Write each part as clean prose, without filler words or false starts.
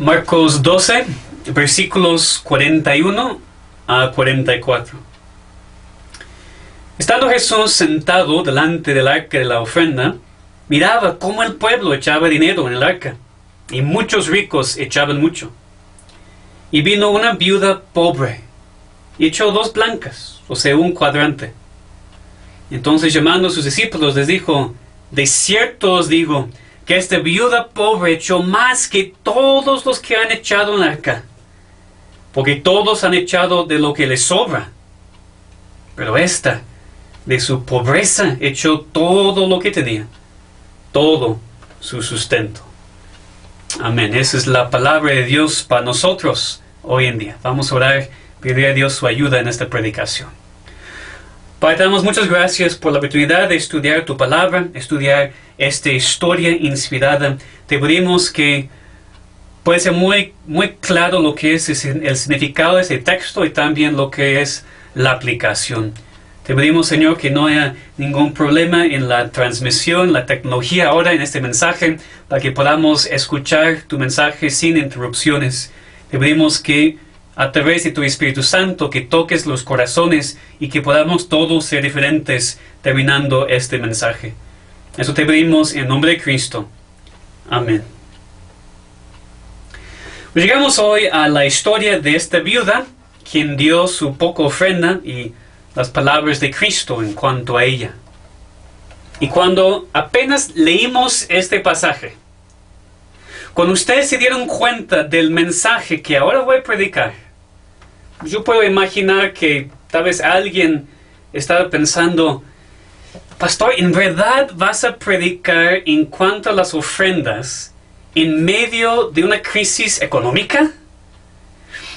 Marcos 12, versículos 41 a 44. Estando Jesús sentado delante del arca de la ofrenda, miraba cómo el pueblo echaba dinero en el arca, y muchos ricos echaban mucho. Y vino una viuda pobre, y echó 2 blancas, o sea, un cuadrante. Entonces, llamando a sus discípulos, les dijo: de cierto os digo, que esta viuda pobre echó más que todos los que han echado en el arca, porque todos han echado de lo que les sobra, pero esta, de su pobreza, echó todo lo que tenía, todo su sustento. Amén. Esa es la palabra de Dios para nosotros hoy en día. Vamos a orar, pedir a Dios su ayuda en esta predicación. Padre, te damos muchas gracias por la oportunidad de estudiar tu palabra, estudiar esta historia inspirada. Te pedimos que pueda ser muy claro lo que es el significado de ese texto y también lo que es la aplicación. Te pedimos, Señor, que no haya ningún problema en la transmisión, la tecnología ahora en este mensaje, para que podamos escuchar tu mensaje sin interrupciones. Te pedimos que a través de tu Espíritu Santo, que toques los corazones y que podamos todos ser diferentes terminando este mensaje. Eso te pedimos en nombre de Cristo. Amén. Pues llegamos hoy a la historia de esta viuda, quien dio su poca ofrenda y las palabras de Cristo en cuanto a ella. Y cuando apenas leímos este pasaje, cuando ustedes se dieron cuenta del mensaje que ahora voy a predicar, yo puedo imaginar que tal vez alguien estaba pensando: pastor, ¿en verdad vas a predicar en cuanto a las ofrendas en medio de una crisis económica?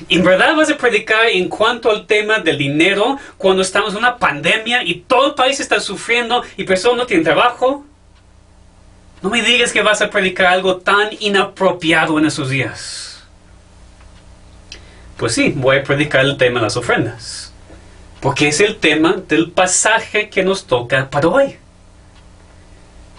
¿En verdad vas a predicar en cuanto al tema del dinero cuando estamos en una pandemia y todo el país está sufriendo y personas no tienen trabajo? No me digas que vas a predicar algo tan inapropiado en esos días. Pues sí, voy a predicar el tema de las ofrendas, porque es el tema del pasaje que nos toca para hoy.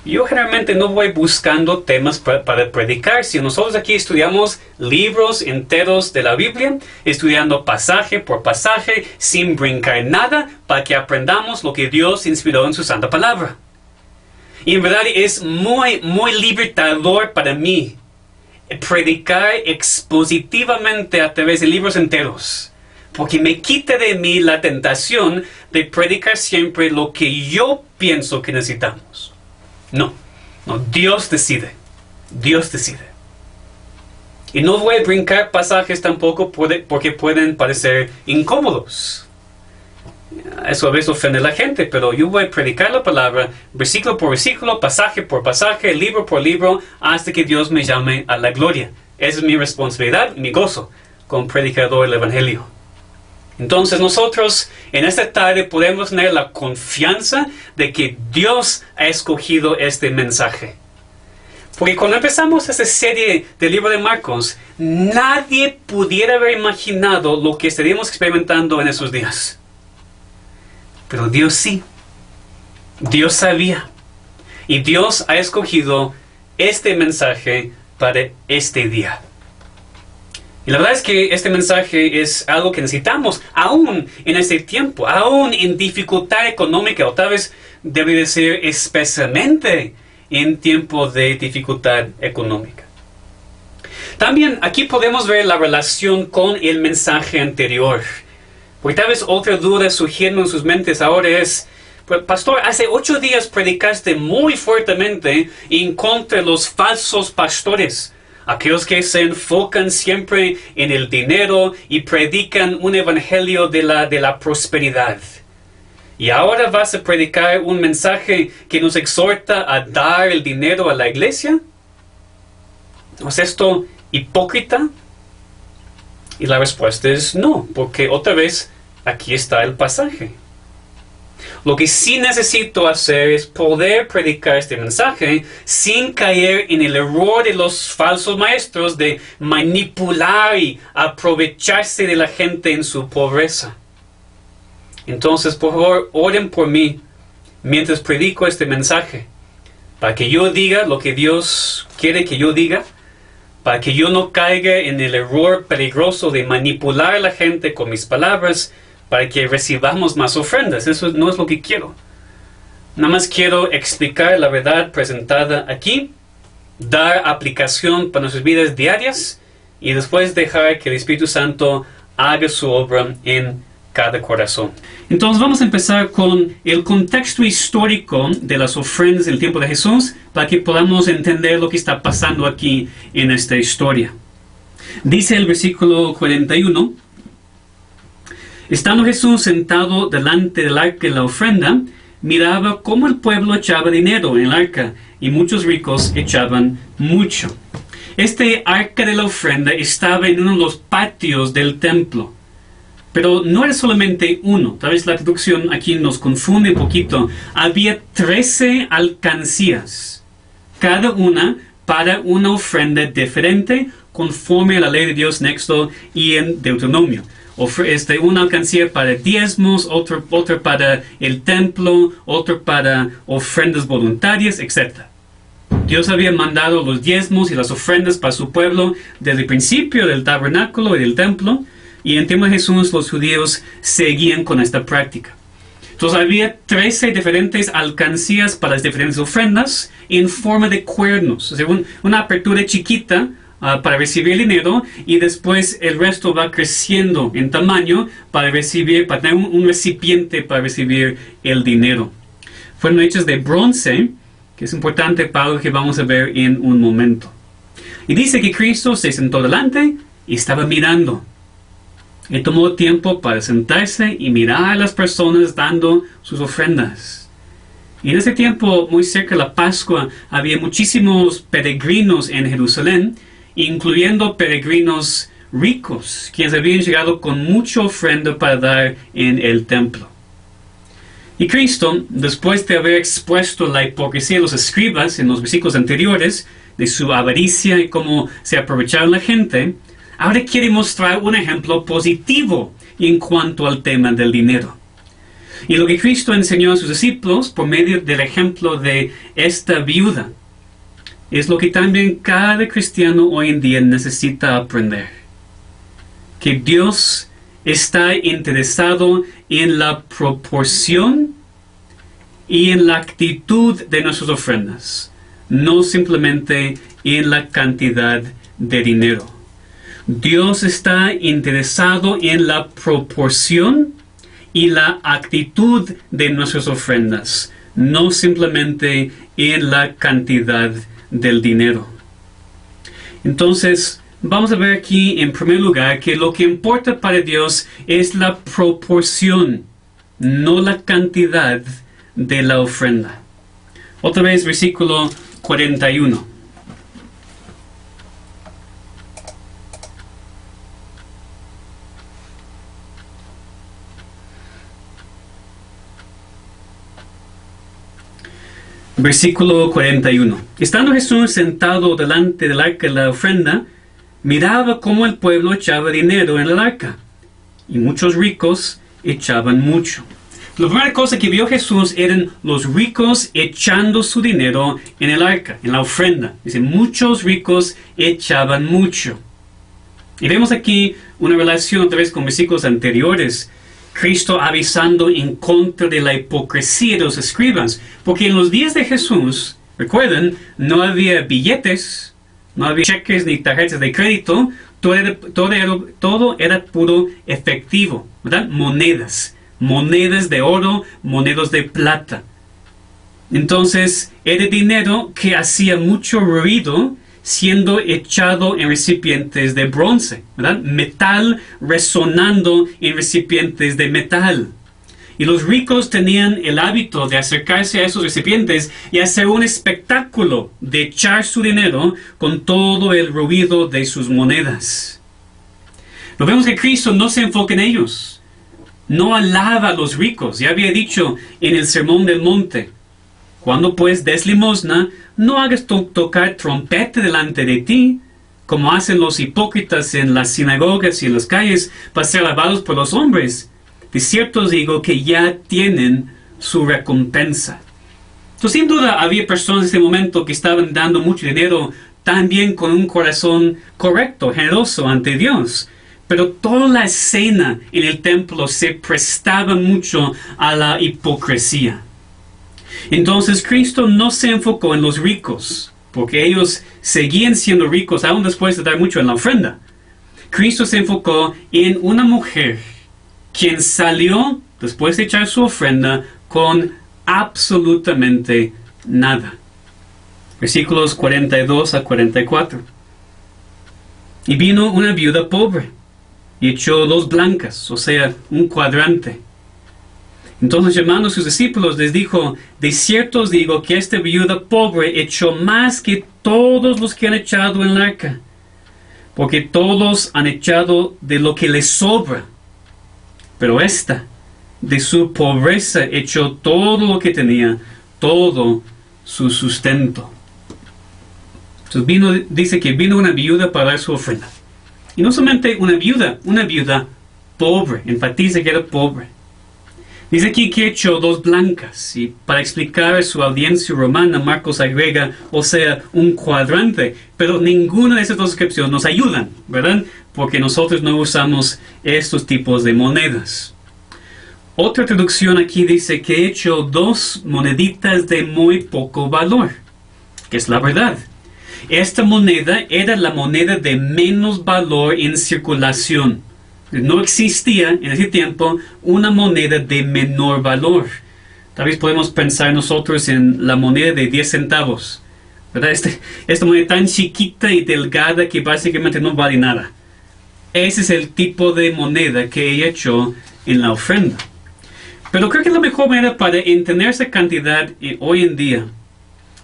Yo generalmente no voy buscando temas para predicar. Si nosotros aquí estudiamos libros enteros de la Biblia, estudiando pasaje por pasaje, sin brincar nada, para que aprendamos lo que Dios inspiró en su santa palabra. Y en verdad es muy libertador para mí predicar expositivamente a través de libros enteros, porque me quita de mí la tentación de predicar siempre lo que yo pienso que necesitamos. No, Dios decide. Dios decide. Y no voy a brincar pasajes tampoco porque pueden parecer incómodos. Eso a veces ofende a la gente, pero yo voy a predicar la palabra versículo por versículo, pasaje por pasaje, libro por libro, hasta que Dios me llame a la gloria. Esa es mi responsabilidad, mi gozo como predicador del Evangelio. Entonces nosotros en esta tarde podemos tener la confianza de que Dios ha escogido este mensaje. Porque cuando empezamos esta serie del libro de Marcos, nadie pudiera haber imaginado lo que estaríamos experimentando en esos días. Pero Dios sí. Dios sabía. Y Dios ha escogido este mensaje para este día. Y la verdad es que este mensaje es algo que necesitamos aún en este tiempo, aún en dificultad económica, o tal vez debe de ser especialmente en tiempo de dificultad económica. También aquí podemos ver la relación con el mensaje anterior. Porque tal vez otra duda surgiendo en sus mentes ahora es: pastor, hace 8 días predicaste muy fuertemente en contra de los falsos pastores, aquellos que se enfocan siempre en el dinero y predican un evangelio de la prosperidad. ¿Y ahora vas a predicar un mensaje que nos exhorta a dar el dinero a la iglesia? ¿No es esto hipócrita? Y la respuesta es no, porque otra vez aquí está el pasaje. Lo que sí necesito hacer es poder predicar este mensaje sin caer en el error de los falsos maestros de manipular y aprovecharse de la gente en su pobreza. Entonces, por favor, oren por mí mientras predico este mensaje, para que yo diga lo que Dios quiere que yo diga, para que yo no caiga en el error peligroso de manipular a la gente con mis palabras para que recibamos más ofrendas. Eso no es lo que quiero. Nada más quiero explicar la verdad presentada aquí, dar aplicación para nuestras vidas diarias y después dejar que el Espíritu Santo haga su obra en cada corazón. Entonces vamos a empezar con el contexto histórico de las ofrendas del tiempo de Jesús para que podamos entender lo que está pasando aquí en esta historia. Dice el versículo 41: Estando Jesús sentado delante del arca de la ofrenda, miraba cómo el pueblo echaba dinero en el arca y muchos ricos echaban mucho. Este arca de la ofrenda estaba en uno de los patios del templo. Pero no era solamente uno. Tal vez la traducción aquí nos confunde un poquito. Había 13 alcancías, cada una para una ofrenda diferente conforme a la ley de Dios en Éxodo y en Deuteronomio. Una alcancía para diezmos, otra para el templo, otra para ofrendas voluntarias, etc. Dios había mandado los diezmos y las ofrendas para su pueblo desde el principio del tabernáculo y del templo, y en tiempo de Jesús los judíos seguían con esta práctica. Entonces había 13 diferentes alcancías para las diferentes ofrendas en forma de cuernos, o sea, una apertura chiquita para recibir dinero, y después el resto va creciendo en tamaño para tener un recipiente para recibir el dinero. Fueron hechos de bronce, que es importante para lo que vamos a ver en un momento. Y dice que Cristo se sentó delante y estaba mirando. Él tomó tiempo para sentarse y mirar a las personas dando sus ofrendas. Y en ese tiempo, muy cerca de la Pascua, había muchísimos peregrinos en Jerusalén, incluyendo peregrinos ricos, quienes habían llegado con mucha ofrenda para dar en el templo. Y Cristo, después de haber expuesto la hipocresía de los escribas en los versículos anteriores, de su avaricia y cómo se aprovecharon la gente, ahora quiere mostrar un ejemplo positivo en cuanto al tema del dinero. Y lo que Cristo enseñó a sus discípulos por medio del ejemplo de esta viuda es lo que también cada cristiano hoy en día necesita aprender. Que Dios está interesado en la proporción y en la actitud de nuestras ofrendas, no simplemente en la cantidad de dinero. Dios está interesado en la proporción y la actitud de nuestras ofrendas, no simplemente en la cantidad del dinero. Entonces, vamos a ver aquí en primer lugar que lo que importa para Dios es la proporción, no la cantidad de la ofrenda. Otra vez, versículo 41. Versículo 41. Estando Jesús sentado delante del arca de la ofrenda, miraba cómo el pueblo echaba dinero en el arca, y muchos ricos echaban mucho. La primera cosa que vio Jesús eran los ricos echando su dinero en el arca, en la ofrenda. Dice, muchos ricos echaban mucho. Y vemos aquí una relación otra vez con versículos anteriores. Cristo avisando en contra de la hipocresía de los escribas. Porque en los días de Jesús, recuerden, no había billetes, no había cheques ni tarjetas de crédito, todo era puro efectivo, ¿verdad? Monedas de oro, monedas de plata. Entonces, era dinero que hacía mucho ruido siendo echado en recipientes de bronce, ¿verdad? Metal resonando en recipientes de metal. Y los ricos tenían el hábito de acercarse a esos recipientes y hacer un espectáculo de echar su dinero con todo el ruido de sus monedas. Lo vemos que Cristo no se enfoca en ellos. No alaba a los ricos. Ya había dicho en el Sermón del Monte, cuando pues des limosna, no hagas tocar trompeta delante de ti, como hacen los hipócritas en las sinagogas y en las calles, para ser alabados por los hombres. De cierto os digo que ya tienen su recompensa. Entonces, sin duda, había personas en ese momento que estaban dando mucho dinero también con un corazón correcto, generoso ante Dios. Pero toda la escena en el templo se prestaba mucho a la hipocresía. Entonces Cristo no se enfocó en los ricos, porque ellos seguían siendo ricos aún después de dar mucho en la ofrenda. Cristo se enfocó en una mujer quien salió después de echar su ofrenda con absolutamente nada. Versículos 42 a 44. Y vino una viuda pobre y echó 2 blancas, o sea, un cuadrante. Entonces, llamando a sus discípulos, les dijo: de cierto os digo que esta viuda pobre echó más que todos los que han echado en el arca, porque todos han echado de lo que les sobra, pero esta, de su pobreza, echó todo lo que tenía, todo su sustento. Entonces dice que vino una viuda para dar su ofrenda. Y no solamente una viuda pobre, enfatiza que era pobre. Dice aquí que echó 2 blancas, y para explicar a su audiencia romana, Marcos agrega, o sea, un cuadrante, pero ninguna de esas 2 descripciones nos ayudan, ¿verdad? Porque nosotros no usamos estos tipos de monedas. Otra traducción aquí dice que echó 2 moneditas de muy poco valor, que es la verdad. Esta moneda era la moneda de menos valor en circulación. No existía en ese tiempo una moneda de menor valor. Tal vez podemos pensar nosotros en la moneda de 10 centavos, ¿verdad? Esta moneda tan chiquita y delgada que básicamente no vale nada. Ese es el tipo de moneda que ella echó en la ofrenda. Pero creo que la mejor manera para entender esa cantidad hoy en día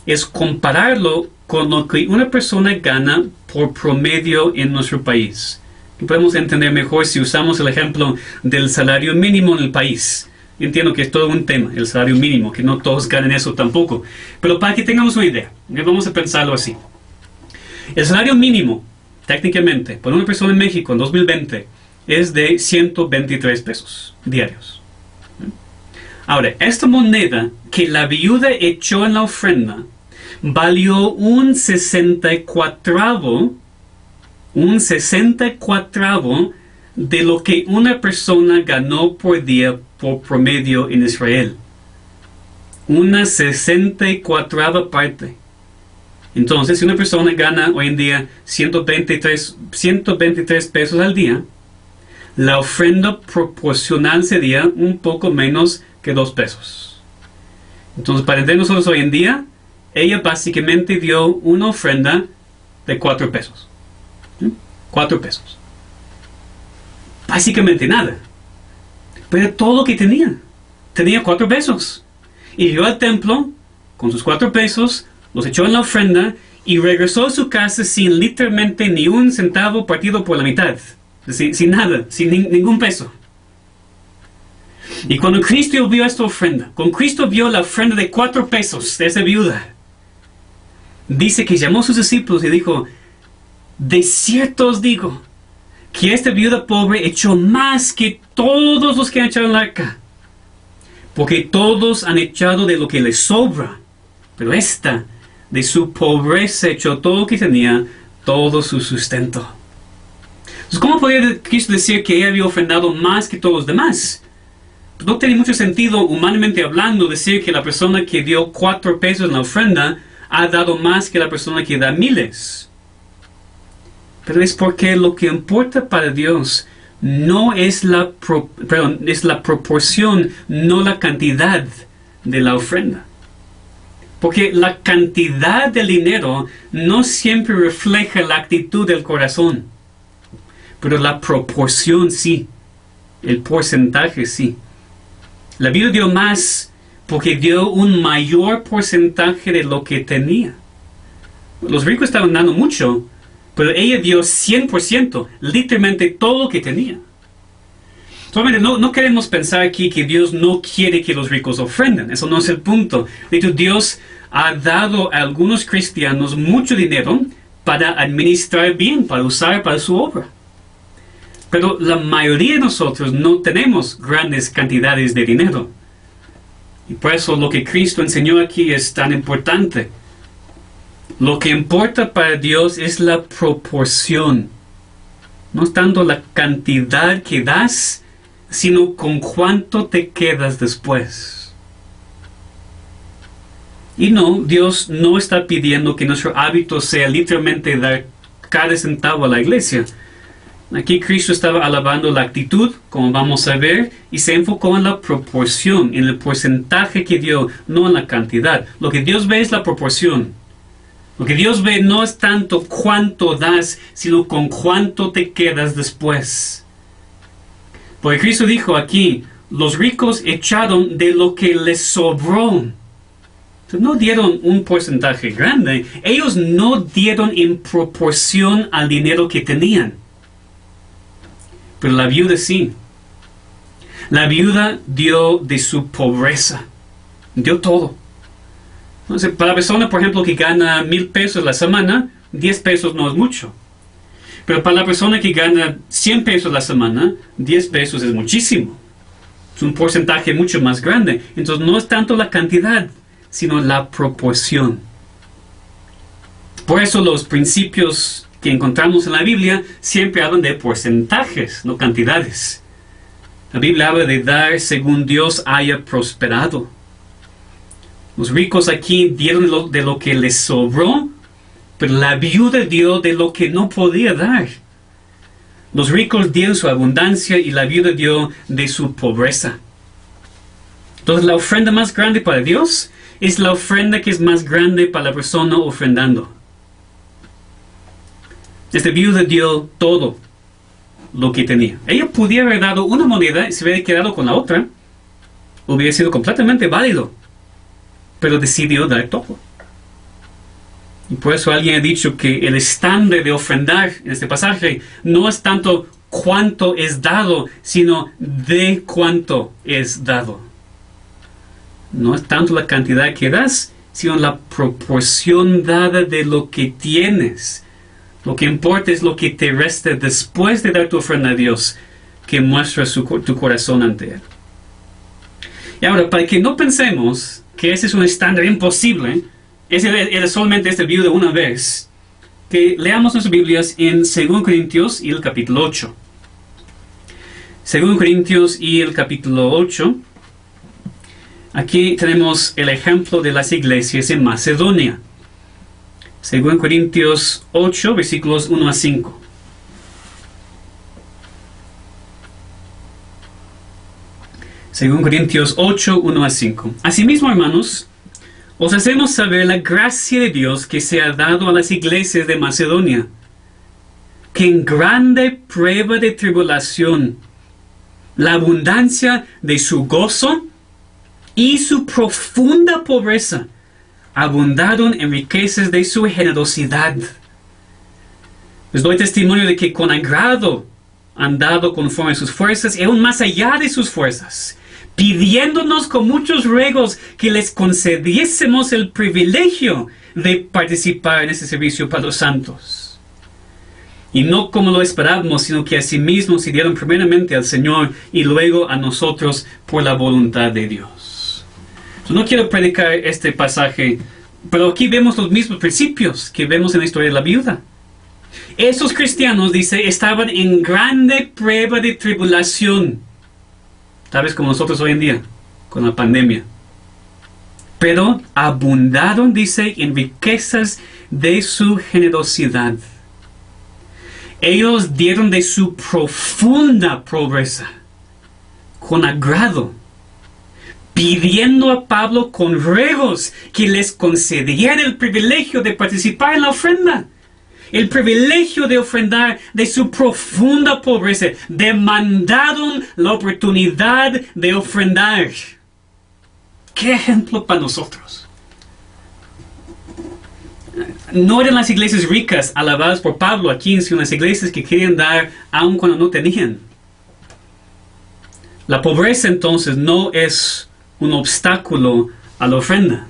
es compararlo con lo que una persona gana por promedio en nuestro país. Y podemos entender mejor si usamos el ejemplo del salario mínimo en el país. Entiendo que es todo un tema, el salario mínimo, que no todos ganan eso tampoco. Pero para que tengamos una idea, vamos a pensarlo así. El salario mínimo, técnicamente, para una persona en México en 2020, es de 123 pesos diarios. Ahora, esta moneda que la viuda echó en la ofrenda valió un 64avo de lo que una persona ganó por día por promedio en Israel. Una 64ava parte. Entonces, si una persona gana hoy en día 123 pesos al día, la ofrenda proporcional sería un poco menos que 2 pesos. Entonces, para entender nosotros hoy en día, ella básicamente dio una ofrenda de 4 pesos. 4 pesos. Básicamente nada. Pero todo lo que tenía. Tenía 4 pesos. Y llegó al templo con sus 4 pesos, los echó en la ofrenda y regresó a su casa sin literalmente ni un centavo partido por la mitad. Sin nada, sin ningún peso. Y cuando Cristo vio esta ofrenda, cuando Cristo vio la ofrenda de 4 pesos de esa viuda, dice que llamó a sus discípulos y dijo: de cierto os digo que esta viuda pobre echó más que todos los que han echado en el arca, porque todos han echado de lo que les sobra, pero esta, de su pobreza, echó todo lo que tenía, todo su sustento. Entonces, ¿cómo podría Cristo decir que ella había ofrendado más que todos los demás? No tiene mucho sentido, humanamente hablando, decir que la persona que dio 4 pesos en la ofrenda ha dado más que la persona que da miles. Pero es porque lo que importa para Dios no es es la proporción, no la cantidad de la ofrenda. Porque la cantidad del dinero no siempre refleja la actitud del corazón. Pero la proporción sí. El porcentaje sí. La Biblia dio más porque dio un mayor porcentaje de lo que tenía. Los ricos estaban dando mucho, pero ella dio 100%, literalmente todo lo que tenía. Solamente no queremos pensar aquí que Dios no quiere que los ricos ofrendan. Eso no es el punto. De hecho, Dios ha dado a algunos cristianos mucho dinero para administrar bien, para usar para su obra. Pero la mayoría de nosotros no tenemos grandes cantidades de dinero. Y por eso lo que Cristo enseñó aquí es tan importante. Lo que importa para Dios es la proporción. No es tanto la cantidad que das, sino con cuánto te quedas después. Y no, Dios no está pidiendo que nuestro hábito sea literalmente dar cada centavo a la iglesia. Aquí Cristo estaba alabando la actitud, como vamos a ver, y se enfocó en la proporción, en el porcentaje que dio, no en la cantidad. Lo que Dios ve es la proporción. Lo que Dios ve no es tanto cuánto das, sino con cuánto te quedas después. Porque Cristo dijo aquí, los ricos echaron de lo que les sobró. Entonces, no dieron un porcentaje grande, ellos no dieron en proporción al dinero que tenían. Pero la viuda sí. La viuda dio de su pobreza. Dio todo. Entonces, para la persona, por ejemplo, que gana 1,000 pesos la semana, 10 pesos no es mucho. Pero para la persona que gana 100 pesos la semana, 10 pesos es muchísimo. Es un porcentaje mucho más grande. Entonces, no es tanto la cantidad, sino la proporción. Por eso los principios que encontramos en la Biblia siempre hablan de porcentajes, no cantidades. La Biblia habla de dar según Dios haya prosperado. Los ricos aquí dieron de lo que les sobró, pero la viuda dio de lo que no podía dar. Los ricos dieron su abundancia y la viuda dio de su pobreza. Entonces la ofrenda más grande para Dios es la ofrenda que es más grande para la persona ofrendando. Esta viuda dio todo lo que tenía. Ella pudiera haber dado una moneda y se hubiera quedado con la otra. Hubiera sido completamente válido. Pero decidió dar todo. Y por eso alguien ha dicho que el estándar de ofrendar en este pasaje no es tanto cuánto es dado, sino de cuánto es dado. No es tanto la cantidad que das, sino la proporción dada de lo que tienes. Lo que importa es lo que te resta después de dar tu ofrenda a Dios, que muestra tu corazón ante Él. Y ahora, para que no pensemos que ese es un estándar imposible, ese era solamente esta viuda una vez, que leamos nuestras Biblias en 2 Corintios y el capítulo 8. 2 Corintios y el capítulo 8. Aquí tenemos el ejemplo de las iglesias en Macedonia. 2 Corintios 8, versículos 1 a 5. Según Corintios 8, 1 a 5. Asimismo, hermanos, os hacemos saber la gracia de Dios que se ha dado a las iglesias de Macedonia, que en grande prueba de tribulación, la abundancia de su gozo y su profunda pobreza abundaron en riquezas de su generosidad. Les doy testimonio de que con agrado han dado conforme a sus fuerzas y aún más allá de sus fuerzas, pidiéndonos con muchos ruegos que les concediésemos el privilegio de participar en ese servicio para los santos. Y no como lo esperábamos, sino que asimismo se dieron primeramente al Señor y luego a nosotros por la voluntad de Dios. No quiero predicar este pasaje, pero aquí vemos los mismos principios que vemos en la historia de la viuda. Esos cristianos, dice, estaban en grande prueba de tribulación. Tal vez como nosotros hoy en día, con la pandemia. Pero abundaron, dice, en riquezas de su generosidad. Ellos dieron de su profunda pobreza, con agrado, pidiendo a Pablo con ruegos que les concediera el privilegio de participar en la ofrenda. El privilegio de ofrendar de su profunda pobreza. Demandaron la oportunidad de ofrendar. ¿Qué ejemplo para nosotros? No eran las iglesias ricas alabadas por Pablo aquí, sino las iglesias que querían dar aun cuando no tenían. La pobreza entonces no es un obstáculo a la ofrenda.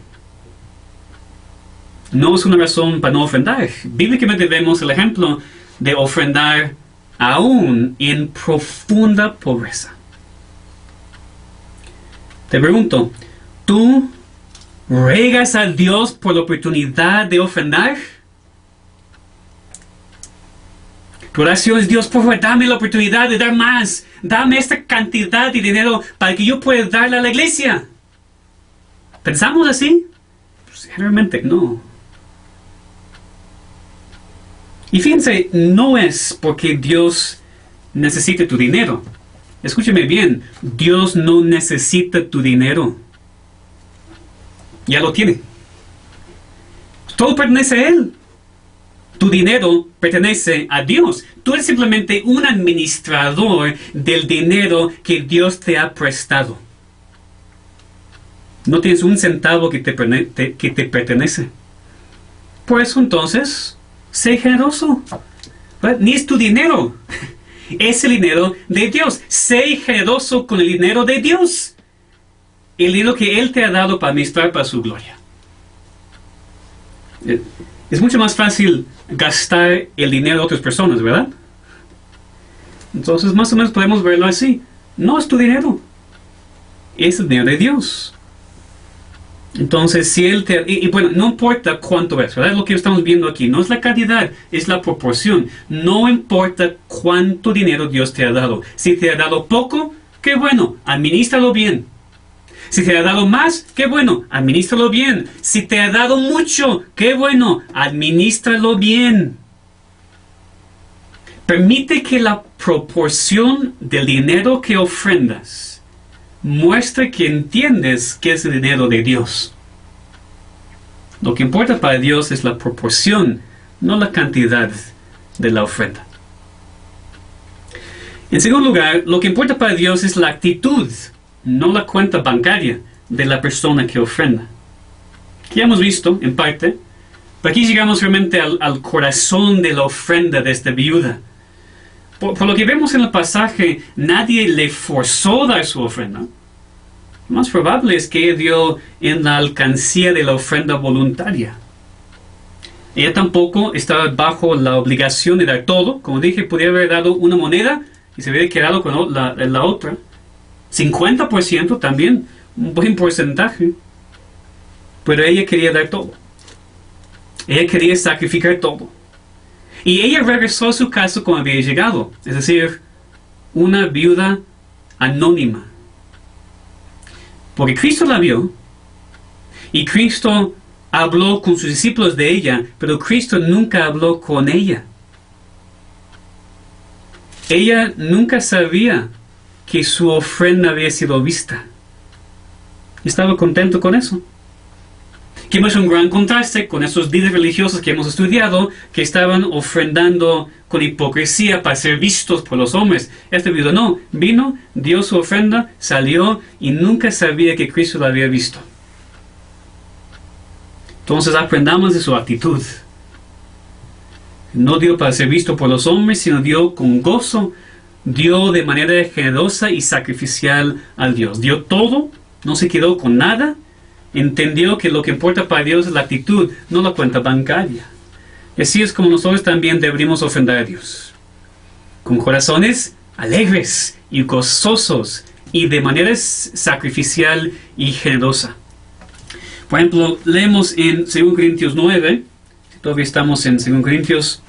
No es una razón para no ofrendar. Bíblicamente vemos el ejemplo de ofrendar aún en profunda pobreza. Te pregunto, ¿tú ¿Ruegas a Dios por la oportunidad de ofrendar? Tu oración es: Dios, por favor, dame la oportunidad de dar más. Dame esta cantidad de dinero para que yo pueda darle a la iglesia. ¿Pensamos así? Pues, generalmente no. Y fíjense, no es porque Dios necesite tu dinero. Escúcheme bien, Dios no necesita tu dinero. Ya lo tiene. Todo pertenece a Él. Tu dinero pertenece a Dios. Tú eres simplemente un administrador del dinero que Dios te ha prestado. No tienes un centavo que te pertenece. Por eso entonces, sé generoso. Ni es tu dinero. Es el dinero de Dios. Sé generoso con el dinero de Dios. El dinero que Él te ha dado para administrar para su gloria. Es mucho más fácil gastar el dinero de otras personas, ¿verdad? Entonces, más o menos podemos verlo así. No es tu dinero. Es el dinero de Dios. Entonces, si Él te... Y bueno, no importa cuánto es, ¿verdad? Lo que estamos viendo aquí no es la cantidad, es la proporción. No importa cuánto dinero Dios te ha dado. Si te ha dado poco, qué bueno, administralo bien. Si te ha dado más, qué bueno, administralo bien. Si te ha dado mucho, qué bueno, administralo bien. Permite que la proporción del dinero que ofrendas muestre que entiendes que es el dinero de Dios. Lo que importa para Dios es la proporción, no la cantidad de la ofrenda. En segundo lugar, lo que importa para Dios es la actitud, no la cuenta bancaria de la persona que ofrenda. Ya hemos visto, en parte, pero aquí llegamos realmente al corazón de la ofrenda de esta viuda. Por lo que vemos en el pasaje, nadie le forzó a dar su ofrenda. Lo más probable es que ella dio en la alcancía de la ofrenda voluntaria. Ella tampoco estaba bajo la obligación de dar todo. Como dije, podría haber dado una moneda y se hubiera quedado con la otra. 50% también, un buen porcentaje. Pero ella quería dar todo. Ella quería sacrificar todo. Y ella regresó a su casa como había llegado, es decir, una viuda anónima. Porque Cristo la vio, y Cristo habló con sus discípulos de ella, pero Cristo nunca habló con ella. Ella nunca sabía que su ofrenda había sido vista. Estaba contento con eso. Que es un gran contraste con esos líderes religiosos que hemos estudiado, que estaban ofrendando con hipocresía para ser vistos por los hombres. Este viudo no, vino, dio su ofrenda, salió y nunca sabía que Cristo la había visto. Entonces aprendamos de su actitud. No dio para ser visto por los hombres, sino dio con gozo, dio de manera generosa y sacrificial a Dios. Dio todo, no se quedó con nada. Entendió que lo que importa para Dios es la actitud, no la cuenta bancaria. Y así es como nosotros también deberíamos ofrendar a Dios. Con corazones alegres y gozosos y de manera sacrificial y generosa. Por ejemplo, leemos en 2 Corintios 9, todavía estamos en 2 Corintios,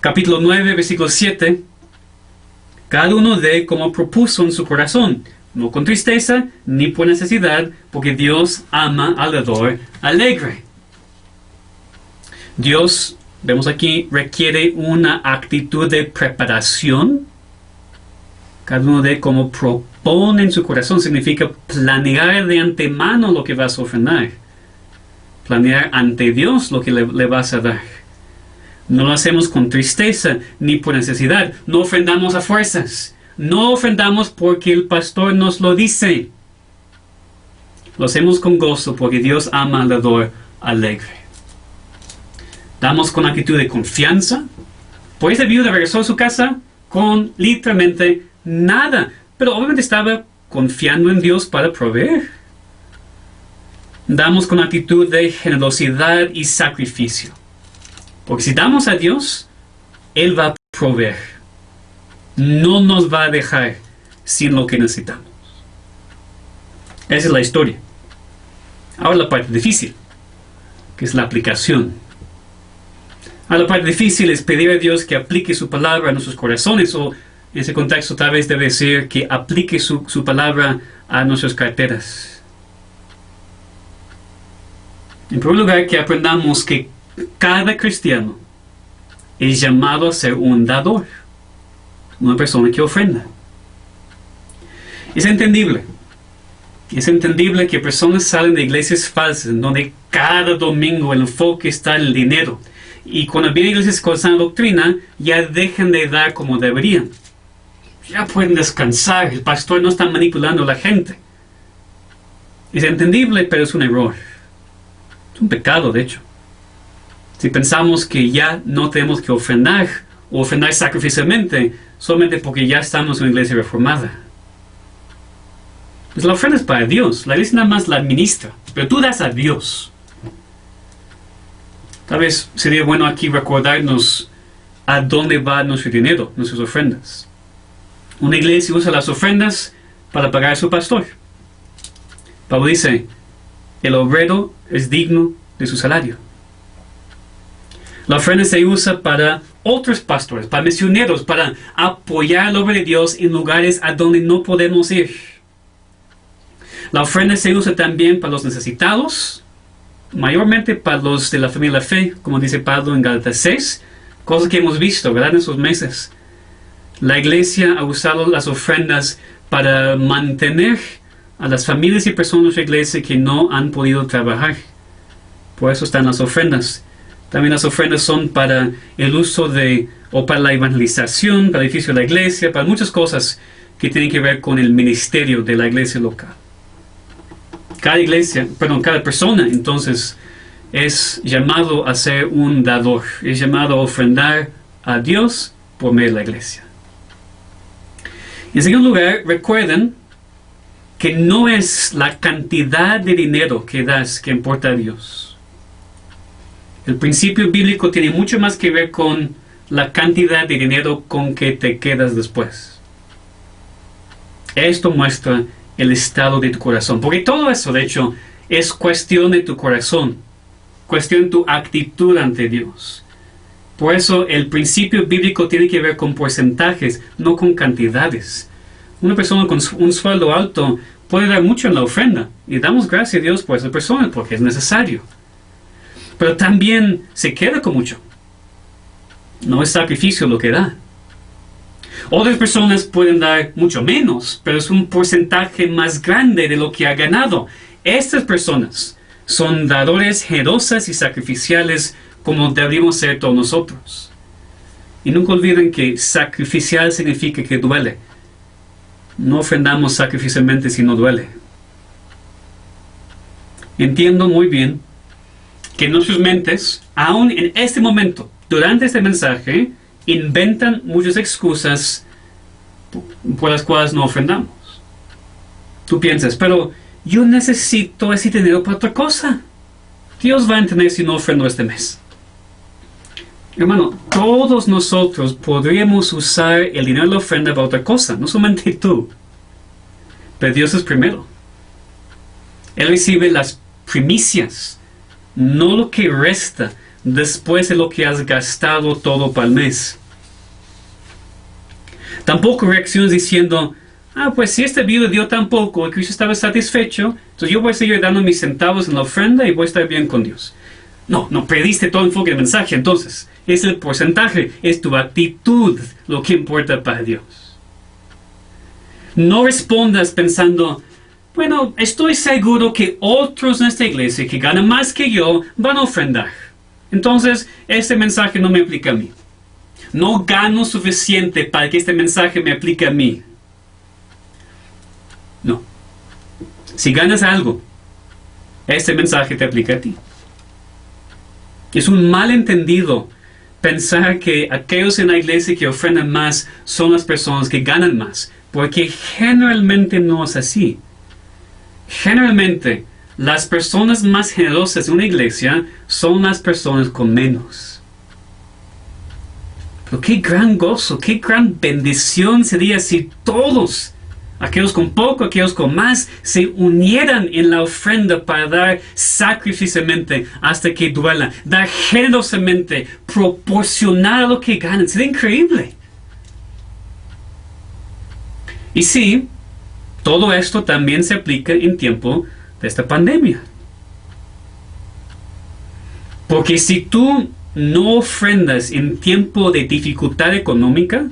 capítulo 9, versículo 7. Cada uno dé como propuso en su corazón, no con tristeza ni por necesidad, porque Dios ama al dador alegre. Dios, vemos aquí, requiere una actitud de preparación. Cada uno de como propone en su corazón significa planear de antemano lo que vas a ofrendar. Planear ante Dios lo que le vas a dar. No lo hacemos con tristeza ni por necesidad. No ofrendamos a fuerzas. No ofrendamos porque el pastor nos lo dice. Lo hacemos con gozo porque Dios ama al dador alegre. Damos con actitud de confianza. Por esa viuda regresó a su casa con literalmente nada. Pero obviamente estaba confiando en Dios para proveer. Damos con actitud de generosidad y sacrificio. Porque si damos a Dios, Él va a proveer. No nos va a dejar sin lo que necesitamos. Esa es la historia. Ahora la parte difícil, que es la aplicación. Ahora la parte difícil es pedir a Dios que aplique su palabra a nuestros corazones, o en ese contexto tal vez debe decir que aplique su palabra a nuestras carteras. En primer lugar, que aprendamos que cada cristiano es llamado a ser un dador, una persona que ofrenda. Es entendible que personas salen de iglesias falsas en donde cada domingo el enfoque está en el dinero, y cuando vienen iglesias con sana doctrina ya dejan de dar como deberían. Ya pueden descansar, el pastor no está manipulando a la gente. Es entendible, pero es un error. Es un pecado, de hecho. Si pensamos que ya no tenemos que ofrendar, o ofrendar sacrificialmente, solamente porque ya estamos en una iglesia reformada. Pues la ofrenda es para Dios, la iglesia nada más la administra, pero tú das a Dios. Tal vez sería bueno aquí recordarnos a dónde va nuestro dinero, nuestras ofrendas. Una iglesia usa las ofrendas para pagar a su pastor. Pablo dice, el obrero es digno de su salario. La ofrenda se usa para otros pastores, para misioneros, para apoyar la obra de Dios en lugares a donde no podemos ir. La ofrenda se usa también para los necesitados, mayormente para los de la familia de la fe, como dice Pablo en Gálatas 6, cosas que hemos visto, ¿verdad?, en esos meses. La iglesia ha usado las ofrendas para mantener a las familias y personas de la iglesia que no han podido trabajar. Por eso están las ofrendas. También las ofrendas son para el uso o para la evangelización, para el edificio de la iglesia, para muchas cosas que tienen que ver con el ministerio de la iglesia local. Cada persona entonces es llamado a ser un dador, es llamado a ofrendar a Dios por medio de la iglesia. En segundo lugar, recuerden que no es la cantidad de dinero que das que importa a Dios. El principio bíblico tiene mucho más que ver con la cantidad de dinero con que te quedas después. Esto muestra el estado de tu corazón, porque todo eso, de hecho, es cuestión de tu corazón, cuestión de tu actitud ante Dios. Por eso el principio bíblico tiene que ver con porcentajes, no con cantidades. Una persona con un sueldo alto puede dar mucho en la ofrenda, y damos gracias a Dios por esa persona, porque es necesario. Pero también se queda con mucho. No es sacrificio lo que da. Otras personas pueden dar mucho menos, pero es un porcentaje más grande de lo que ha ganado. Estas personas son dadores generosas y sacrificiales como deberíamos ser todos nosotros. Y nunca olviden que sacrificial significa que duele. No ofrendamos sacrificialmente si no duele. Entiendo muy bien que nuestras mentes, aún en este momento, durante este mensaje, inventan muchas excusas por las cuales no ofrendamos. Tú piensas, pero yo necesito ese dinero para otra cosa. Dios va a entender si no ofrendo este mes. Hermano, todos nosotros podríamos usar el dinero de la ofrenda para otra cosa, no solamente tú. Pero Dios es primero. Él recibe las primicias, no lo que resta después de lo que has gastado todo para el mes. Tampoco reacciones diciendo, pues si este viudo dio tan poco y Cristo estaba satisfecho, entonces yo voy a seguir dando mis centavos en la ofrenda y voy a estar bien con Dios. No perdiste todo el enfoque del mensaje. Entonces, es el porcentaje, es tu actitud lo que importa para Dios. No respondas pensando, bueno, estoy seguro que otros en esta iglesia que ganan más que yo van a ofrendar. Entonces, este mensaje no me aplica a mí. No gano suficiente para que este mensaje me aplique a mí. No. Si ganas algo, este mensaje te aplica a ti. Es un malentendido pensar que aquellos en la iglesia que ofrendan más son las personas que ganan más, porque generalmente no es así. Generalmente, las personas más generosas de una iglesia son las personas con menos. Pero qué gran gozo, qué gran bendición sería si todos aquellos con poco, aquellos con más, se unieran en la ofrenda para dar sacrificialmente hasta que duela, dar generosamente, proporcionar a lo que ganan. Sería increíble. Y sí, todo esto también se aplica en tiempo de esta pandemia. Porque si tú no ofrendas en tiempo de dificultad económica,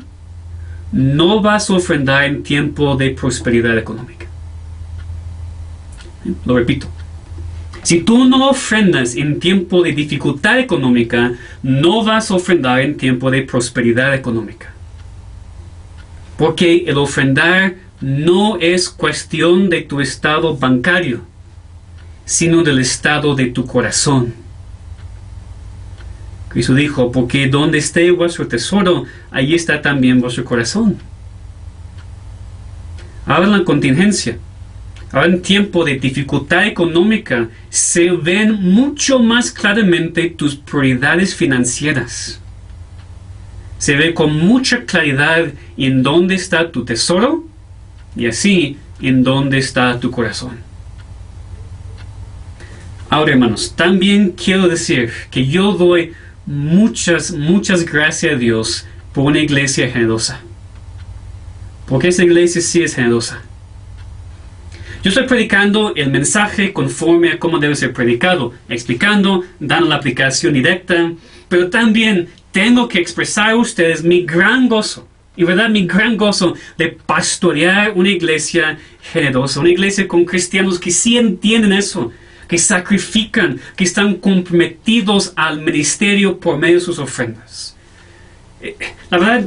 no vas a ofrendar en tiempo de prosperidad económica. Lo repito. Si tú no ofrendas en tiempo de dificultad económica, no vas a ofrendar en tiempo de prosperidad económica. Porque el ofrendar no es cuestión de tu estado bancario, sino del estado de tu corazón. Cristo dijo, porque donde esté vuestro tesoro, allí está también vuestro corazón. Ahora en la contingencia, ahora en tiempo de dificultad económica, se ven mucho más claramente tus prioridades financieras. Se ve con mucha claridad en dónde está tu tesoro y así en dónde está tu corazón. Ahora, hermanos, también quiero decir que yo doy muchas gracias a Dios por una iglesia generosa. Porque esa iglesia sí es generosa. Yo estoy predicando el mensaje conforme a cómo debe ser predicado, explicando, dando la aplicación directa, pero también tengo que expresar a ustedes mi gran gozo, y verdad, mi gran gozo de pastorear una iglesia generosa, una iglesia con cristianos que sí entienden eso, que sacrifican, que están comprometidos al ministerio por medio de sus ofrendas. La verdad,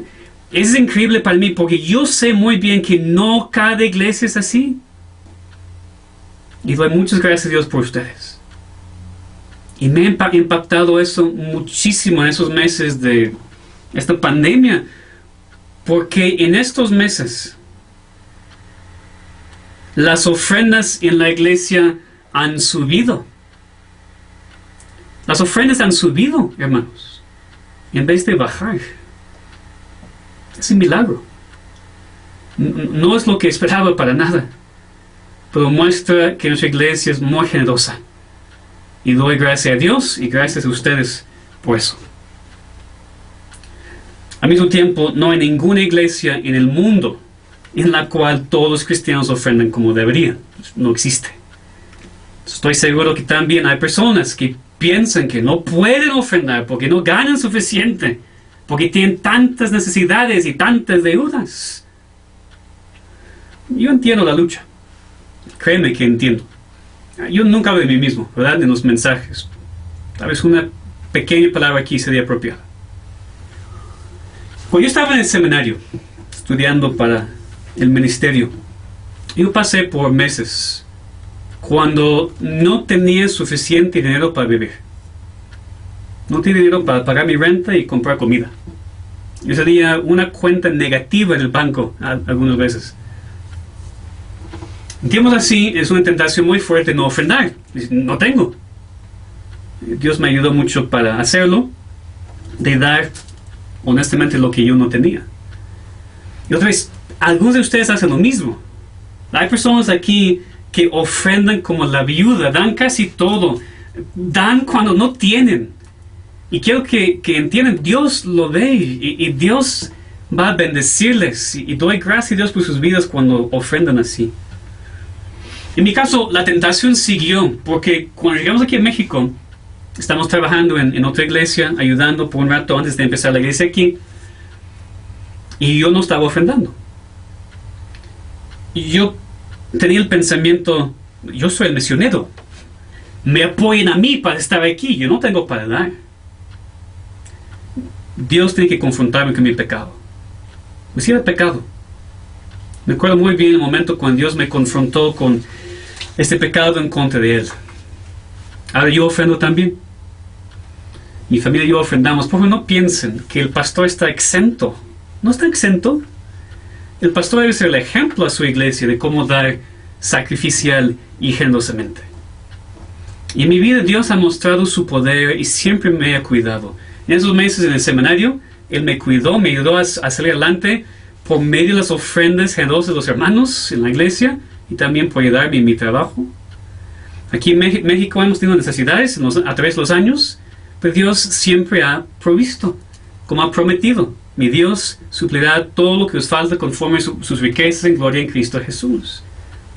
es increíble para mí porque yo sé muy bien que no cada iglesia es así. Y doy muchas gracias a Dios por ustedes. Y me ha impactado eso muchísimo en esos meses de esta pandemia, porque en estos meses las ofrendas en la iglesia han subido. Las ofrendas han subido, hermanos, en vez de bajar. Es un milagro. No es lo que esperaba para nada, pero muestra que nuestra iglesia es muy generosa. Y doy gracias a Dios y gracias a ustedes por eso. Al mismo tiempo, no hay ninguna iglesia en el mundo en la cual todos los cristianos ofrendan como deberían. No existe. Estoy seguro que también hay personas que piensan que no pueden ofrendar porque no ganan suficiente, porque tienen tantas necesidades y tantas deudas. Yo entiendo la lucha. Créeme que entiendo. Yo nunca hablo de mí mismo, ¿verdad? En los mensajes. Tal vez una pequeña palabra aquí sería apropiada. Cuando yo estaba en el seminario, estudiando para el ministerio, yo pasé por meses cuando no tenía suficiente dinero para vivir. No tenía dinero para pagar mi renta y comprar comida. Yo tenía una cuenta negativa en el banco algunas veces. En tiempos así es una tentación muy fuerte no ofrendar. No tengo. Dios me ayudó mucho para hacerlo, de dar honestamente lo que yo no tenía. Y otra vez, algunos de ustedes hacen lo mismo. Hay personas aquí que ofrendan como la viuda, dan casi todo, dan cuando no tienen. Y quiero que entiendan, Dios lo ve y Dios va a bendecirles. Y doy gracias a Dios por sus vidas cuando ofrendan así. En mi caso, la tentación siguió, porque cuando llegamos aquí a México, estamos trabajando en otra iglesia, ayudando por un rato antes de empezar la iglesia aquí, y yo no estaba ofrendando. Y yo tenía el pensamiento, yo soy el misionero, me apoyen a mí para estar aquí, yo no tengo para dar. Dios tiene que confrontarme con mi pecado. Pues sí, era pecado. Me acuerdo muy bien el momento cuando Dios me confrontó con este pecado en contra de Él. Ahora yo ofrendo también. Mi familia y yo ofrendamos. Por favor, no piensen que el pastor está exento. No está exento. El pastor debe ser el ejemplo a su iglesia de cómo dar sacrificial y generosamente. Y en mi vida Dios ha mostrado su poder y siempre me ha cuidado. En esos meses en el seminario, Él me cuidó, me ayudó a salir adelante por medio de las ofrendas generosas de los hermanos en la iglesia y también por ayudarme en mi trabajo. Aquí en México hemos tenido necesidades a través de los años, pero Dios siempre ha provisto, como ha prometido. Mi Dios suplirá todo lo que os falta conforme sus riquezas en gloria en Cristo Jesús.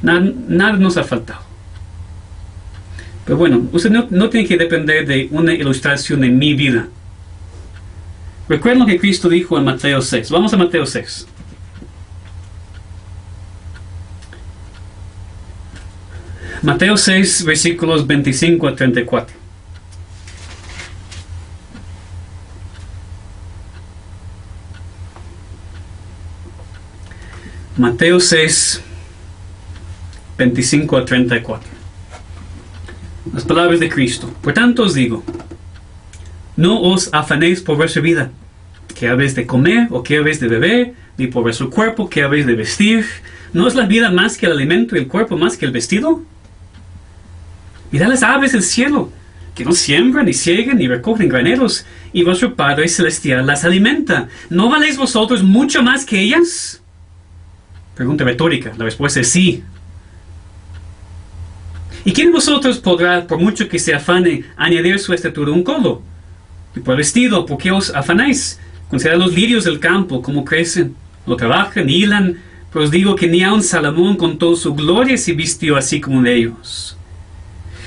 Nada nos ha faltado. Pero bueno, usted no tiene que depender de una ilustración de mi vida. Recuerden lo que Cristo dijo en Mateo 6. Vamos a Mateo 6. Mateo 6, versículos 25 a 34. Mateo 6, 25 a 34. Las palabras de Cristo. Por tanto os digo, no os afanéis por vuestra vida, qué habéis de comer o qué habéis de beber, ni por vuestro cuerpo, qué habéis de vestir. ¿No es la vida más que el alimento y el cuerpo más que el vestido? Mirad las aves del cielo, que no siembran, ni ciegan, ni recogen graneros, y vuestro Padre Celestial las alimenta. ¿No valéis vosotros mucho más que ellas? Pregunta retórica. La respuesta es sí. ¿Y quién de vosotros podrá, por mucho que se afane, añadir su estatura un codo? Y por el vestido, ¿por qué os afanáis? Considerad los lirios del campo, cómo crecen. No trabajan, ni hilan, pero os digo que ni aun Salomón con toda su gloria se vistió así como de ellos.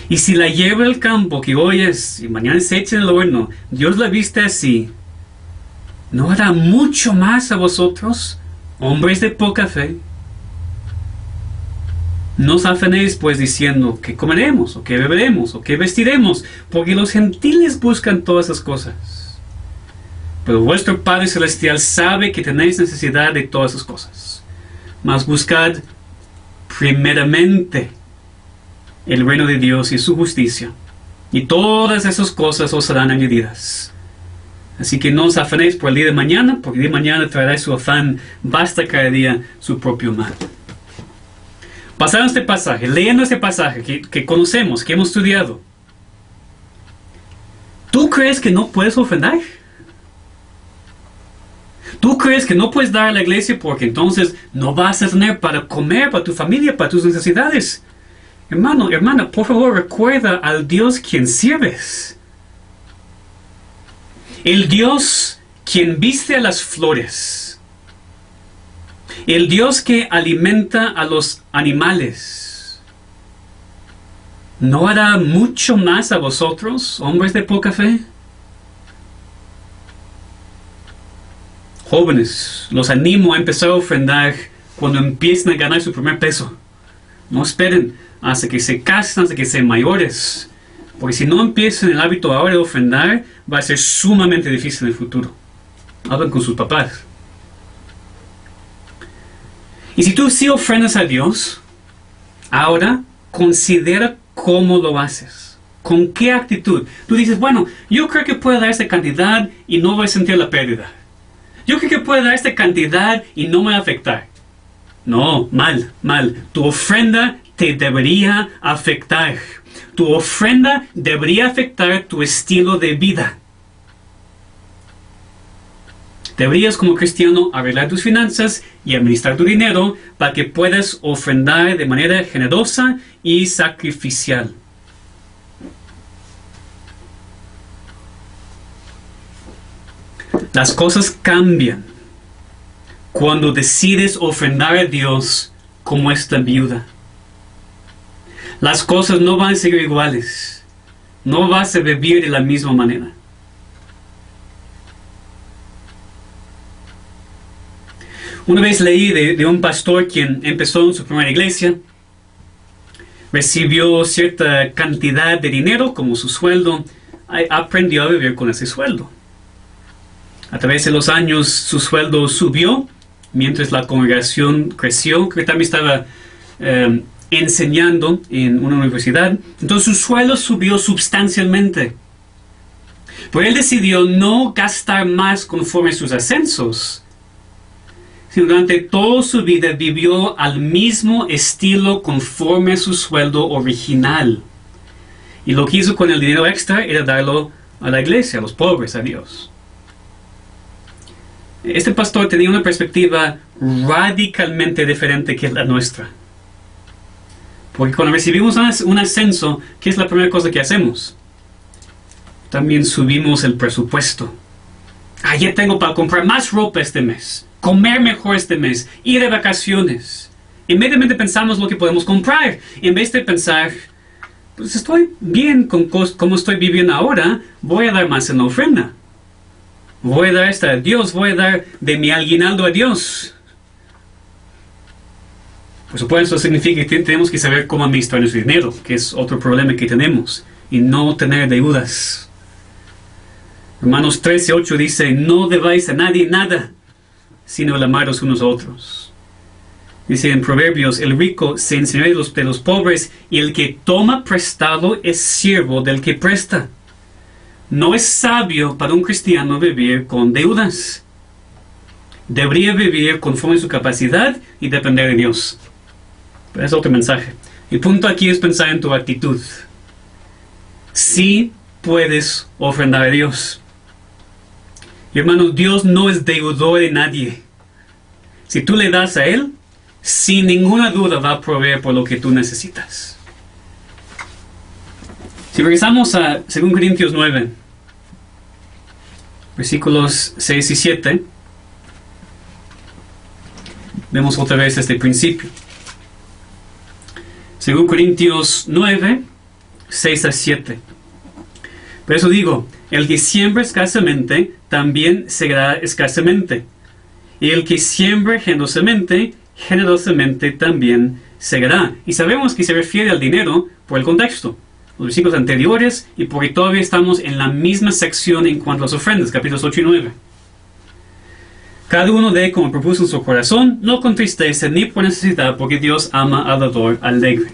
Y si la hierba del campo que hoy es y mañana se echa en el horno, Dios la viste así, ¿no hará mucho más a vosotros, hombres de poca fe? No os afanéis pues diciendo que comeremos, o que beberemos, o que vestiremos, porque los gentiles buscan todas esas cosas. Pero vuestro Padre Celestial sabe que tenéis necesidad de todas esas cosas. Mas buscad primeramente el reino de Dios y su justicia, y todas esas cosas os serán añadidas. Así que no os afanéis por el día de mañana, porque el día de mañana traerá su afán, basta cada día su propio mal. Pasando este pasaje, leyendo este pasaje que conocemos, que hemos estudiado, ¿tú crees que no puedes ofrendar? ¿Tú crees que no puedes dar a la iglesia porque entonces no vas a tener para comer, para tu familia, para tus necesidades? Hermano, hermana, por favor recuerda al Dios quien sirves. El Dios quien viste a las flores. El Dios que alimenta a los animales. ¿No hará mucho más a vosotros, hombres de poca fe? Jóvenes, los animo a empezar a ofrendar cuando empiecen a ganar su primer peso. No esperen hasta que se casen, hasta que sean mayores. Porque si no empiezan el hábito ahora de ofrendar, va a ser sumamente difícil en el futuro. Hablan con sus papás. Y si tú sí ofrendas a Dios, ahora considera cómo lo haces. ¿Con qué actitud? Tú dices, bueno, yo creo que puedo dar esta cantidad y no voy a sentir la pérdida. Yo creo que puedo dar esta cantidad y no me va a afectar. No, mal. Tu ofrenda te debería afectar. Tu ofrenda debería afectar tu estilo de vida. Deberías como cristiano arreglar tus finanzas y administrar tu dinero para que puedas ofrendar de manera generosa y sacrificial. Las cosas cambian cuando decides ofrendar a Dios como esta viuda. Las cosas no van a ser iguales. No vas a vivir de la misma manera. Una vez leí de un pastor quien empezó en su primera iglesia, recibió cierta cantidad de dinero como su sueldo, aprendió a vivir con ese sueldo. A través de los años su sueldo subió, mientras la congregación creció, que también estaba enseñando en una universidad. Entonces su sueldo subió sustancialmente. Pero él decidió no gastar más conforme a sus ascensos, sino durante toda su vida vivió al mismo estilo conforme a su sueldo original. Y lo que hizo con el dinero extra era darlo a la iglesia, a los pobres, a Dios. Este pastor tenía una perspectiva radicalmente diferente que la nuestra. Porque cuando recibimos un ascenso, ¿qué es la primera cosa que hacemos? También subimos el presupuesto. Ya tengo para comprar más ropa este mes, comer mejor este mes, ir de vacaciones. Inmediatamente pensamos lo que podemos comprar, en vez de pensar, pues estoy bien con cómo estoy viviendo ahora, voy a dar más en la ofrenda. Voy a dar esto a Dios, voy a dar de mi aguinaldo a Dios. Por supuesto, eso significa que tenemos que saber cómo administrar nuestro dinero, que es otro problema que tenemos, y no tener deudas. Romanos 13:8 dice, no debáis a nadie nada, sino el amaros unos a otros. Dice en Proverbios, el rico se enseña de los pobres, y el que toma prestado es siervo del que presta. No es sabio para un cristiano vivir con deudas. Debería vivir conforme a su capacidad y depender de Dios. Pero es otro mensaje. El punto aquí es pensar en tu actitud. Sí puedes ofrendar a Dios. Y hermanos, Dios no es deudor de nadie. Si tú le das a Él, sin ninguna duda va a proveer por lo que tú necesitas. Si regresamos a 2 Corintios 9, versículos 6 y 7, vemos otra vez este principio. 2 Corintios 9, 6 a 7. Por eso digo, el que siembra escasamente, también segará escasamente. Y el que siembra generosamente, generosamente también segará. Y sabemos que se refiere al dinero por el contexto. Los versículos anteriores y porque todavía estamos en la misma sección en cuanto a las ofrendas, capítulos 8 y 9. Cada uno dé como propuso en su corazón, no con tristeza ni por necesidad, porque Dios ama al dador alegre.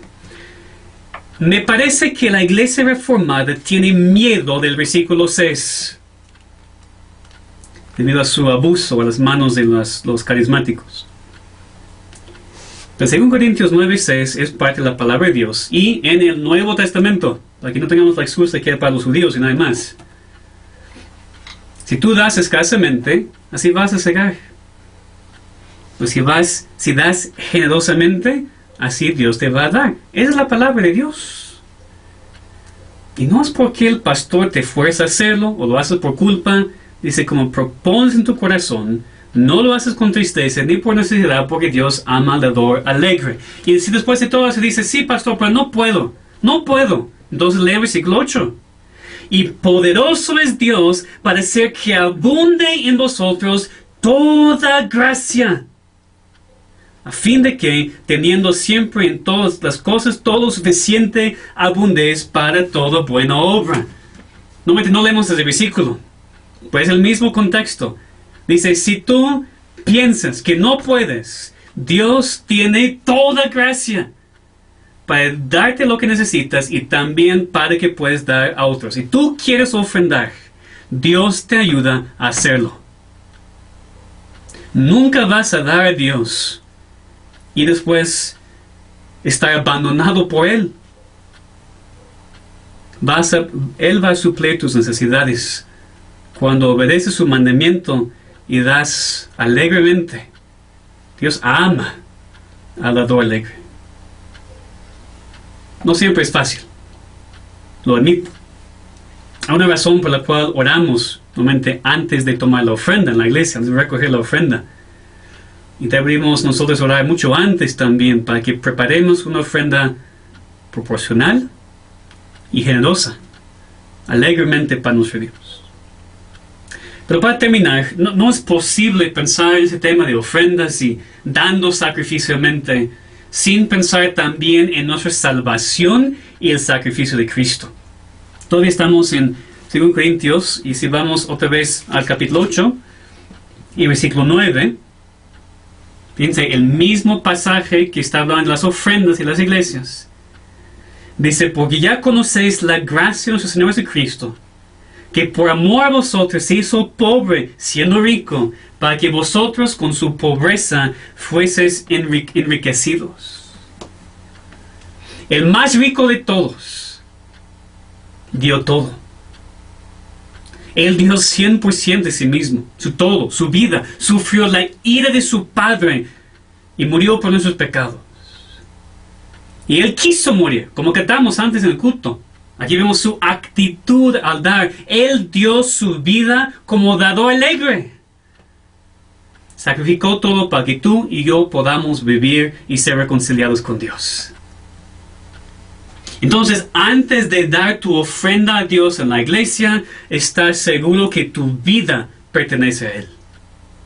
Me parece que la iglesia reformada tiene miedo del versículo 6, debido a su abuso a las manos de los carismáticos. Pero según Corintios 9:6 es parte de la palabra de Dios. Y en el Nuevo Testamento, para que no tengamos la excusa que era para los judíos y nada más. Si tú das escasamente, así vas a cegar. Pues si das generosamente, así Dios te va a dar. Esa es la palabra de Dios. Y no es porque el pastor te fuerza a hacerlo o lo haces por culpa. Dice, como propones en tu corazón, no lo haces con tristeza ni por necesidad, porque Dios ama al dador alegre. Y si después de todo se dice, sí, pastor, pero no puedo. Entonces lee el versículo 8. Y poderoso es Dios para hacer que abunde en vosotros toda gracia, a fin de que, teniendo siempre en todas las cosas todo lo suficiente, abundéis para toda buena obra. No leemos ese versículo, pues el mismo contexto. Dice, si tú piensas que no puedes, Dios tiene toda gracia para darte lo que necesitas y también para que puedas dar a otros. Si tú quieres ofrendar, Dios te ayuda a hacerlo. Nunca vas a dar a Dios y después estar abandonado por Él. Él va a suplir tus necesidades cuando obedeces su mandamiento y das alegremente. Dios ama al dador alegre. No siempre es fácil, lo admito. Hay una razón por la cual oramos normalmente antes de tomar la ofrenda en la iglesia, antes de recoger la ofrenda. Y deberíamos nosotros orar mucho antes también para que preparemos una ofrenda proporcional y generosa, alegremente para nuestro Dios. Pero para terminar, no es posible pensar en ese tema de ofrendas y dando sacrificialmente sin pensar también en nuestra salvación y el sacrificio de Cristo. Todavía estamos en 2 Corintios, y si vamos otra vez al capítulo 8 y versículo 9, fíjense, el mismo pasaje que está hablando de las ofrendas y las iglesias. Dice, porque ya conocéis la gracia de nuestro Señor Jesucristo, que por amor a vosotros se hizo pobre, siendo rico, para que vosotros con su pobreza fueseis enriquecidos. El más rico de todos dio todo. Él dio 100% de sí mismo, su todo, su vida, sufrió la ira de su Padre y murió por nuestros pecados. Y Él quiso morir, como cantamos antes en el culto. Aquí vemos su actitud al dar. Él dio su vida como dador alegre. Sacrificó todo para que tú y yo podamos vivir y ser reconciliados con Dios. Entonces, antes de dar tu ofrenda a Dios en la iglesia, estar seguro que tu vida pertenece a Él.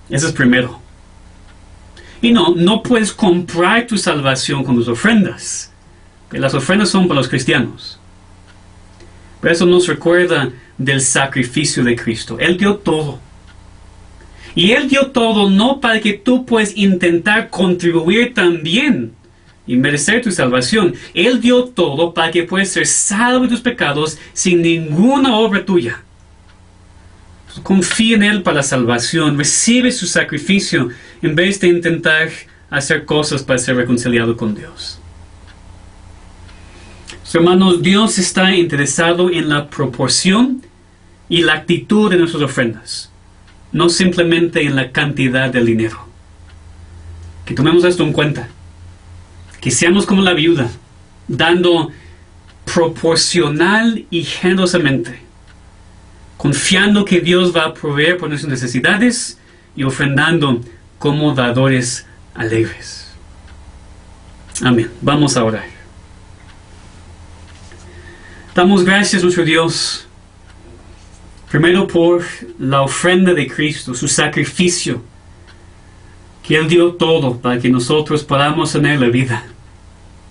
Eso es primero. Y no puedes comprar tu salvación con tus ofrendas. Las ofrendas son para los cristianos. Pero eso nos recuerda del sacrificio de Cristo. Él dio todo. Y Él dio todo no para que tú puedas intentar contribuir también y merecer tu salvación. Él dio todo para que puedas ser salvo de tus pecados sin ninguna obra tuya. Confía en Él para la salvación. Recibe su sacrificio en vez de intentar hacer cosas para ser reconciliado con Dios. Hermanos, Dios está interesado en la proporción y la actitud de nuestras ofrendas, no simplemente en la cantidad del dinero. Que tomemos esto en cuenta. Que seamos como la viuda, dando proporcional y generosamente, confiando que Dios va a proveer por nuestras necesidades y ofrendando como dadores alegres. Amén. Vamos a orar. Damos gracias a nuestro Dios, primero por la ofrenda de Cristo, su sacrificio, que Él dio todo para que nosotros podamos tener la vida.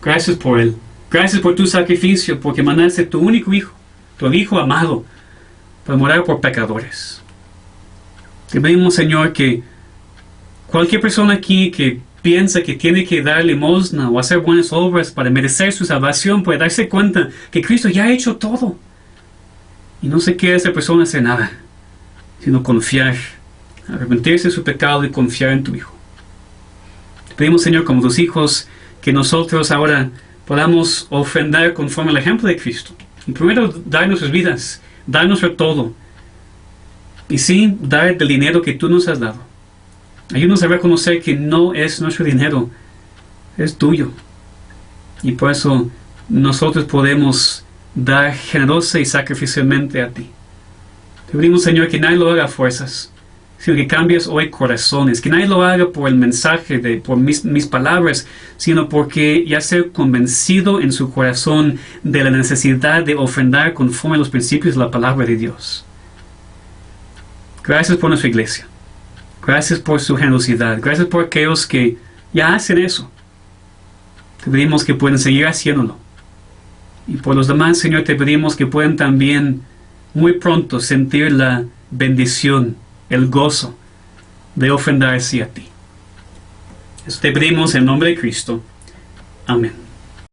Gracias por Él. Gracias por tu sacrificio, porque mandaste tu único Hijo, tu Hijo amado, para morir por pecadores. Te pedimos, Señor, que cualquier persona aquí que piensa que tiene que dar limosna o hacer buenas obras para merecer su salvación puede darse cuenta que Cristo ya ha hecho todo. Y no se quiere esa persona hacer nada, sino confiar, arrepentirse de su pecado y confiar en tu Hijo. Te pedimos, Señor, como tus hijos, que nosotros ahora podamos ofrendar conforme al ejemplo de Cristo. Y primero, dar nuestras vidas, dar nuestro todo. Y sí, dar del dinero que tú nos has dado. Ayúdanos a reconocer que no es nuestro dinero, es tuyo. Y por eso nosotros podemos dar generosa y sacrificialmente a ti. Te pedimos, Señor, que nadie lo haga a fuerzas, sino que cambies hoy corazones. Que nadie lo haga por el mensaje, por mis palabras, sino porque ya sea convencido en su corazón de la necesidad de ofrendar conforme a los principios de la palabra de Dios. Gracias por nuestra iglesia. Gracias por su generosidad. Gracias por aquellos que ya hacen eso. Te pedimos que puedan seguir haciéndolo. Y por los demás, Señor, te pedimos que puedan también muy pronto sentir la bendición, el gozo de ofrendarse a ti. Eso te pedimos en nombre de Cristo. Amén.